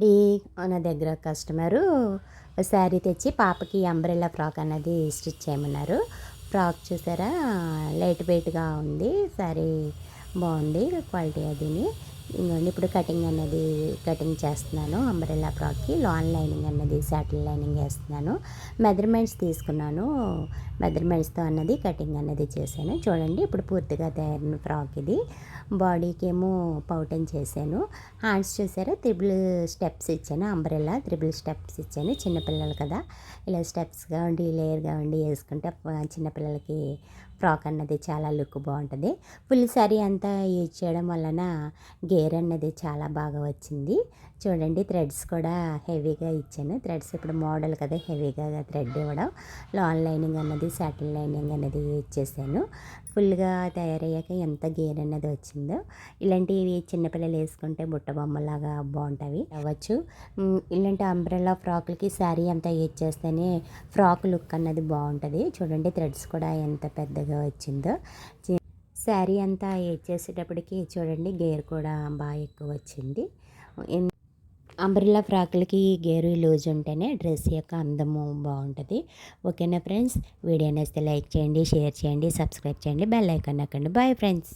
ఈ నా దగ్గర కస్టమరు శారీ తెచ్చి పాపకి అంబ్రెల్లా ఫ్రాక్ అన్నది స్టిచ్ చేయమన్నారు. ఫ్రాక్ చూసారా, లైట్ వెయిట్గా ఉంది. శారీ బాగుంది క్వాలిటీ అదిని. ఇంకోండి ఇప్పుడు కటింగ్ చేస్తున్నాను. అంబ్రెల్లా ఫ్రాక్కి లాన్ లైనింగ్ అన్నది సాటిన్ లైనింగ్ వేస్తున్నాను. మెజర్మెంట్స్ తీసుకున్నాను. మెజర్మెంట్స్తో అన్నది కటింగ్ అన్నది చేశాను. చూడండి ఇప్పుడు పూర్తిగా తయారైన ఫ్రాక్ ఇది. బాడీకి ఏమో పౌటన్ చేశాను. హ్యాండ్స్ చూసారా, త్రిబుల్ స్టెప్స్ ఇచ్చాను. అంబ్రెల్లా త్రిబుల్ స్టెప్స్ ఇచ్చాను. చిన్నపిల్లలు కదా, ఇలా స్టెప్స్గా ఉండి లేయర్గా ఉండి వేసుకుంటే చిన్నపిల్లలకి ఫ్రాక్ అన్నది చాలా లుక్ బాగుంటుంది. ఫుల్ శారీ అంతా యూజ్ చేయడం వలన గేర్ అన్నది చాలా బాగా వచ్చింది. చూడండి థ్రెడ్స్ కూడా హెవీగా ఇచ్చాను. థ్రెడ్స్ ఇప్పుడు మోడల్ కదా, హెవీగా థ్రెడ్ ఇవ్వడం. లాన్ లైనింగ్ అన్నది సాటిన్ లైనింగ్ అన్నది యూజ్ చేశాను. ఫుల్గా తయారయ్యాక ఎంత గేర్ అన్నది వచ్చిందో. ఇలాంటివి చిన్నపిల్లలు వేసుకుంటే బుట్ట బొమ్మలాగా బాగుంటాయి అవ్వచ్చు. ఇలాంటి అంబ్రెల్లా ఫ్రాకులకి శారీ అంతా యూజ్ చేస్తేనే ఫ్రాక్ లుక్ అన్నది బాగుంటుంది. చూడండి థ్రెడ్స్ కూడా ఎంత పెద్దగా వచ్చిందో. శారీ అంతా యూజ్ చేసేటప్పటికి చూడండి గేర్ కూడా బాగా ఎక్కువ వచ్చింది. అంబ్రెల్లా ఫ్రాకులకి గేరు లూజ్ ఉంటేనే డ్రెస్ యొక్క అందము బాగుంటుంది. ఓకేనా ఫ్రెండ్స్, వీడియో నచ్చితే లైక్ చేయండి, షేర్ చేయండి, సబ్స్క్రైబ్ చేయండి, బెల్ ఐకాన్ నొక్కండి. Bye friends.